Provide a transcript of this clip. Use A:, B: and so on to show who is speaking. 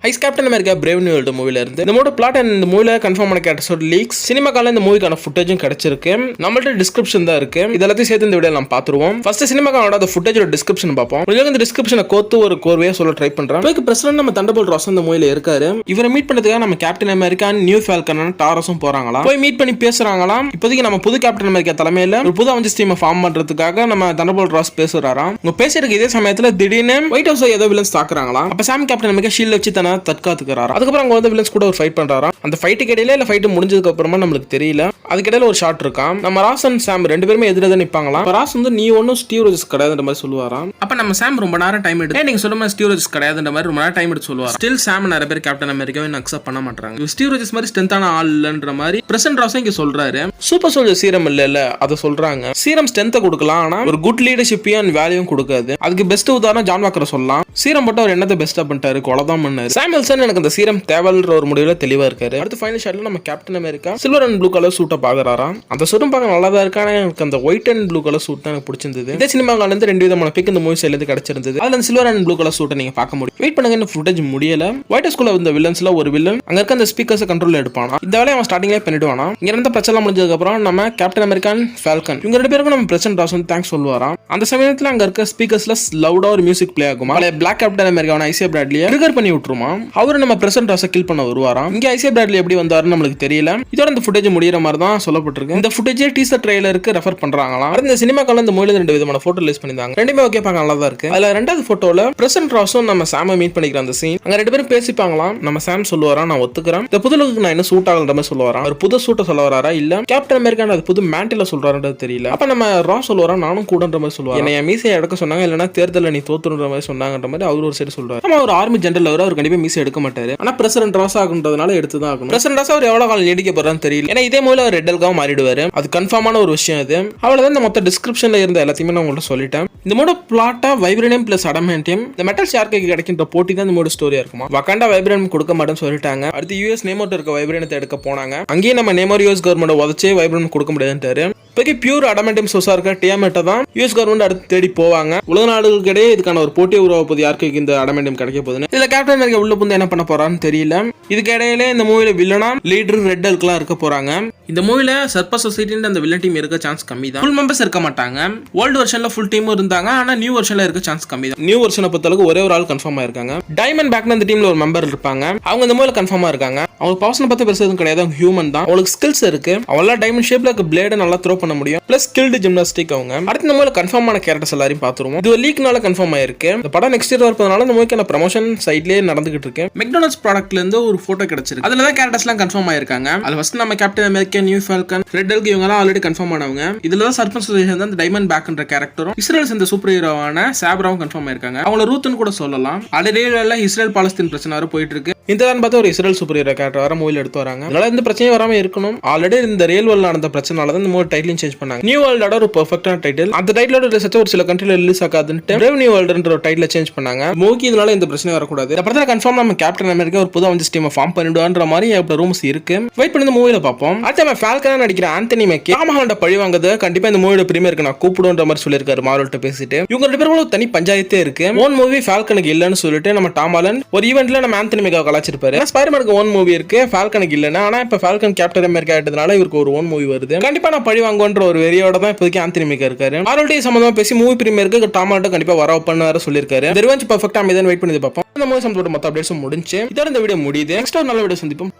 A: Ice captain America brave new world மூவில இருந்து இந்த மூவில பிளாட் அண்ட் இந்த மூவில கன்ஃபார்ம் ஆன கேரக்டர்ஸோட லீக்ஸ் சினிமாக்கால இந்த மூவிக்கான ஃபுட்டேஜும் கிடைச்சிருக்கு. நம்மள்ட்ட டிஸ்கிரிப்ஷன் தான் இருக்கு. இதெல்லாத்தையும் சேர்த்து இந்த வீடியோ நம்ம பார்த்துருவோம். ஃபர்ஸ்ட் சினிமாக்கானோட அந்த ஃபுட்டேஜோட டிஸ்கிரிப்ஷன் பார்ப்போம். இந்த டிஸ்கிரிப்ஷனை கோத்து ஒரு கோர்வையா சொல்ல ட்ரை பண்றேன். இதுக்கு பிரசிடென்ட் நம்ம தண்டர்போல்ட் ராஸ் இந்த மூவில இருக்காரு. இவரை மீட் பண்ணதுக்காக நம்ம கேப்டன் அமெரிக்கா நியூ ஃபால்கன் டாரஸும் போறாங்களாம். போய் மீட் பண்ணி பேசுறாங்களாம். இப்போதைக்கு நம்ம புது கேப்டன் அமெரிக்கா தலைமையில ஒரு புது அவெஞ்சர்ஸ் டீமை ஃபார்ம் பண்றதுக்காக நம்ம தண்டர்போல்ட் ராஸ் பேசுறாராம். உங்க பேசிட்டு இதே சமயத்துல திடீர்னு ஒயிட் ஹவுஸ் ஏதோ வில்லன்ஸ் தாக்குறாங்களாம். அப்ப சாம் கேப்டன் அமெரிக்கா ஷீல்ட் வச்சு தன்னை தற்காத்துக்கிறார். அதுக்கப்புறம் அங்க வந்து வில்லன்ஸ் கூட ஒரு ஃபைட் பண்றாராம். அந்த ஃபைட்டுக்கு இடையில இல்ல ஃபைட் முடிஞ்சதுக்கு அப்புறமா நம்மளுக்கு தெரியல. அதுக்கிடையில ஒரு ஷாட் இருக்காம். நம்ம ராஸ் அண்ட் சாம் ரெண்டு பேருமே எதிரெதிர நிப்பாங்களாம். ராஸ் வந்து நீ ஒன்னும் ஸ்டீவ் ரோஜர்ஸ் கிடையாதுன்ற மாதிரி சொல்லுவாராம். அப்ப நம்ம சாம் ரொம்ப நேரம் டைம் எடுத்து நீங்க சொல்ற மாதிரி ஸ்டீவ் ரோஜர்ஸ் கிடையாதுன்ற மாதிரி ரொம்ப நேரம் டைம் எடுத்து சொல்லுவார். ஸ்டில் சாம் நிறைய பேர் கேப்டன் அமெரிக்காவை அக்செப்ட் பண்ண மாட்டாங்க. ஸ்டீவ் ரோஜர்ஸ் மாதிரி ஸ்ட்ரென்த்தான ஆள் இல்லன்ற மாதிரி பிரசன்ட் ராஸ் இங்க சொல்றாரு. சூப்பர் சோல்ஜர் சீரம் இல்ல அதை சொல்றாங்க. சீரம் ஸ்ட்ரென்த்தை கொடுக்கலாம், ஆனா ஒரு குட் லீடர்ஷிப்பையும் அண்ட் வேல்யூவும் கொடுக்காது. அதுக்கு பெஸ்ட் உதாரணம் ஜான் வாக்கரை சொல்லலாம். சீரம் போட்டு அவர் என்னத்தை பெஸ்டா பண்ணிட்டாரு, கொலைதான் பண்ணாரு. சாமுவல்சன் எனக்கு அந்த சீரம் தேவல்ன்ற ஒரு முடிவுல தெளிவா இருக்காரு. அடுத்து ஃபைனல் ஷாட்ல நம்ம captain America silver and blue colour சூட்டை பாக்குறாராம். அந்த சூட்டும் பார்க்க நல்லா தான் இருக்கு. எனக்கு அந்த white and blue colour suit தான் எனக்கு பிடிச்சிருந்தது. இதே சினிமால இருந்து ரெண்டு விதமான பிக் இந்த மூவி சைட்ல இருந்து கிடைச்சிருந்தது. அதுல அந்த சில்வர் அண்ட் ப்ளூ கலர் சூட்டை நீங்க பார்க்க முடியும். வெயிட் பண்ணுங்க, இந்த ஃபுட்டேஜ் முடியல. ஒயிட் ஹவுஸ்ல இந்த வில்லன்ஸ்ல ஒரு வில்லன் அங்க இருக்க அந்த ஸ்பீக்கர்ஸ் கண்ட்ரோல் எடுப்பானா. இந்த வேலையை அவன் ஸ்டார்டிங்லேயே பண்ணிடுவானா. இங்க இருந்த பிரச்சனை முடிஞ்சதுக்கு அப்புறம் நம்ம கேப்டன் அமெரிக்கன் ஃபால்கன் இவங்க ரெண்டு பேருக்கும் நம்ம பிரசிடென்ட் ராஸ் வந்து தேங்க்ஸ் சொல்லுவாராம். அந்த சமயத்துல அங்க இருக்க ஸ்பீக்கர்ஸ்ல லவுடா ஒரு மியூசிக் பிளே ஆகுமா. பிளாக் கேப்டன் அமெரிக்கான ஐசியா பிராட்லியை ட்ரிகர் பண்ணி விட்டுருமா. அவரு நம்ம பிரசிடென்ட் ராஸை கில் பண்ண வருவாராம். இங்க ஐசியா பிராட்லி எப்படி வந்தாருன்னு நம்மளுக்கு தெரியல. இதோட இந்த ஃபுட்டேஜ் முடியற மாதிரி தான் சொல்லப்பட்டிருக்கு. இந்த ஃபுட்டேஜ் டீசர் ட்ரெய்லருக்கு ரெஃபர் பண்றாங்களாம். இந்த சினிமாக்கால இந்த மூவில ரெண்டு விதமான போட்டோ ரிலீஸ் பண்ணிருந்தாங்க. ரெண்டுமே ஓகே பார்க்க நல்லா தான் இருக்கு. அதுல ரெண்டாவது போட்டோல பிரசிடென்ட் ராஸும் நம்ம சாம மீட் பண்ணிக்கிற அந்த சீன் அங்க ரெண்டு பேரும் பேசிப்பாங்களாம். நம்ம சாம் சொல்லுவாரா, நான் ஒத்துக்கிறேன், இந்த புது லுக்கு நான் என்ன சூட் ஆகலன்ற மாதிரி சொல்லுவாராம். ஒரு புது சூட்டை சொல்ல வராரா இல்ல கேப்டன் அமெரிக்கா அது புது மேண்டில சொல்றாருன்றது தெரியல. அப்ப நம்ம ராஸ் சொல்லுவாரா, நானும் கூடன்ற மாதிரி சொல்லுவாரு. என்ன மீசையை எடுக்க சொன்னாங்க, இல்லனா தேர்தலில் நீ தோத்துன்ற மாதிரி சொன்னாங்கன்ற மாதிரி அவர் ஒரு சைடு சொல்றாரு. நம்ம ஒரு ஆர்மி ஜெனரல் அவர் கண்டிப்பா மீசை எடுக்க மாட்டாரு. ஆனா பிரசிடென்ட் ராஸ் ஆகுன்றதுனால எடுத்துதான் ஆகணும். பிரசிடென்ட் ராஸ் அவர் எவ்வளவு காலம் நீடிக்க போறான்னு தெரியல. ஏன்னா இதே மூலம் ரெட் எல்காவும் மாறிடுவாரு. அது கன்ஃபார்மான ஒரு விஷயம். அது அவ்வளவுதான். இந்த மொத்த டிஸ்கிரிப்ஷன்ல இருந்த எல்லாத்தையுமே நான் உங்கள்ட்ட சொல்லிட்டேன். இந்த மூட பிளாட்டா வைப்ரேனியம் பிளஸ் அடமெண்டியம் இந்த மெட்டல் ஷார்க்கு கிடைக்கின்ற போட்டி தான் இந்த மூட ஸ்டோரியா இருக்குமா. வகாண்டா வைப்ரேனியம் கொடுக்க மாட்டேன்னு சொல்லிட்டாங்க. அடுத்து யூஎஸ் நேமோட் இருக்க வைப்ரேனியத்தை எடுக்க போனாங்க. அங்கேயே நம்ம நேமோர் யூஎஸ் கவர்மெண்ட் உதச்சே வைப்ரேனியம் கொடுக்க முடியாதுன்றாரு. இப்போக்கி பியூர் அடமெண்டியம் சோர்ஸா இருக்க டியாமெட்டை தான் யூஎஸ் கவர்மெண்ட் அடுத்து தேடி போவாங்க. உலக நாடுகளுக்கு இடையே இதுக்கான ஒரு போட்டியை உருவா போது யாருக்கு இந்த அடமெண்டியம் கிடைக்க போகுதுன்னு. இதுல கேப்டன் அமெரிக்கா உள்ள புந்து என்ன பண்ண போறான்னு தெரியல. இதுக்கு இடையில இந்த மூவில வில்லனா லீடர் ரெட் எல்க்லாம் இருக்க போறாங்க. இந்த மூவில சர்பஸ் சொசைட்டின்ற அந்த வில்லன் டீம் இருக்க சான்ஸ் கம்மி தான். ஃபுல் மெம்பர்ஸ் இருக்க மாட்டாங்க. ஓல்டு வெர்ஷன்ல ஃபுல் டீமும் இருந்தாங்க. ஆனா நியூ வெர்ஷன்ல இருக்க சான்ஸ் கம்மி தான். நியூ வெர்ஷனை பொறுத்தளவுக்கு ஒரே ஒரு ஆள் கன்ஃபார்ம் ஆயிருக்காங்க. டைமண்ட் பேக்னு அந்த டீம்ல ஒரு மெம்பர் இருப்பாங்க. அவங்க இந்த மூவில கன்ஃபார்மா இருக்காங்க. அவங்க பர்சனை பத்தி பெருசு எதுவும் கிடையாது. அவங்க ஹியூமன் தான். அவங்களுக்கு ஸ்கில்ஸ் இருக்கு. அவங்கள டைமண்ட் ஷேப்ல இருக்க பிளேட நல்லா த்ரோ பண்ண முடியும். பிளஸ் ஸ்கில்டு ஜிம்னாஸ்டிக் அவங்க. அடுத்த இந்த மூவில கன்ஃபார்மான கேரக்டர்ஸ் எல்லாரையும் பார்த்துருவோம். இது ஒரு லீக்னால கன்ஃபார்ம் ஆயிருக்கு. இந்த படம் நெக்ஸ்ட் இயர் வரதுனால இந்த மூவிக்கான ப்ரமோஷன் சைட்லயே நடந்துகிட்டு இருக்கு. மெக்டானல்ட்ஸ் ப்ராடக்ட்ல இருந்து ஒரு போட்டோ கிடைச்சிருக்கு. அதுல தான் கேரக்டர்ஸ்லாம் கன்ஃபார்ம் ஆயிருக்காங்க. அது ஃபர்ஸ்ட் நம்ம captain America, new Falcon, red elk இவங்க எல்லாம் ஆல்ரெடி கன்ஃபார்ம் ஆனவங்க. இதுல தான் சர்பஸ் சொசைட்டி அந்த டைமண்ட் பேக்ன்ற கேரக்டரும் இஸ்ரேல் இந்த சூப்பர் ஹீரோவான சாப்ராவும் கன்ஃபார்ம் ஆயிருக்காங்க. அவங்கள ரூத்னு கூட சொல்லலாம். ஆல்ரெடி இஸ்ரேல் பாலஸ்தீன் பிரச்சனை வர போயிட்டு இருக்கு. இந்த தான் பார்த்து ஒரு இஸ்ரேல் சூப்பர் ஹீரோ கேரக்டர் வர மூவில எடுத்து வராங்க. அதனால இந்த பிரச்சனையும் வராம இருக்கணும். ஆல்ரெடி இந்த ரியல் வேர்ல்ட் நடந்த பிரச்சனால தான் இந்த மூவி டைட்டிலும் சேஞ்ச் பண்ணாங்க. நியூ வேர்ல்டோட ஒரு பெர்ஃபெக்ட்டான டைட்டில். அந்த டைட்டிலோட ரிசர்ச் ஒரு சில கண்ட்ரில ரிலீஸ் ஆகாதுன்னு பிரேவ் நியூ வேர்ல்ட்ன்ற ஒரு டைட்டில சேஞ்ச் பண்ணாங்க. மூவிக்கு இதனால இந்த பிரச்சனை வரக்கூடாது. இந்த படத்துல கன்ஃபார்ம் நம்ம கேப்டன் அமெரிக்கா ஒரு புது அவெஞ்சர்ஸ் டீமை ஃபார்ம் பண்ணிடுவான்ற மாதிரி ரூம்ஸ் இருக்கு. வெயிட் பண்ணி இந்த மூவில பார்ப்போம். அடுத்து நம்ம ஃபால்கனா நடிக்கிற ஆந்தனி மேக்கி ராமஹாலண்ட பழி வாங்குறது கண்டிப்பா இந்த மூவியோட பிரீமியருக்கு நான் கூப்பிடுன்ற மாதிரி சொல்லியிருக்காரு மார்வல்ட்ட பேசிட்டு. இவங்க ரெண்டு பேரும் தனி பஞ்சாயத்தே இருக்கு. ஓன் மூவி ஃபால்கனுக்கு இல்லன்னு சொல்லிட்டு நம்ம டாம் ஹாலண்ட் ஒரு ஈவென்ட்ல நம்ம ஆந்தனி மேக்கா கலாச்சிருப்பாரு. ஸ்பைடர்மேனுக்கு ஓன் மூவி இருக்கு, ஃபால்கனுக்கு இல்லைன்னா. ஆனா இப்ப ஃபால்கன் கேப்டன் அமெரிக்கா ஆயிட்டதுனால இவருக்கு ஒரு ஓன் மூவி வருது. கண்டிப்பா நான் பழி வாங்குன்ற ஒரு வெறியோட தான் இப்போதைக்கு ஆந்தனி மேக்கா இருக்காரு. மார்வல்டி சம்பந்தமா பேசி மூவி பிரீமியருக்கு டாம் ஹாலண்ட் கண்டிப்பா வர ஓப்பன் வேற சொல்லியிருக்காரு. ரிவெஞ்ச் பெர்ஃபெக்ட்டா அமைதியா வெயிட் பண்ணி பார்ப்போம். இந்த மூவி சம்பந்தப்பட்ட மொத்த அப்டேட்ஸும் முடிஞ்சு இதோட இந்த வீடியோ முடியுது. நெக்ஸ்ட் ஒரு நல்ல வீடியோ சந்திப்போம்.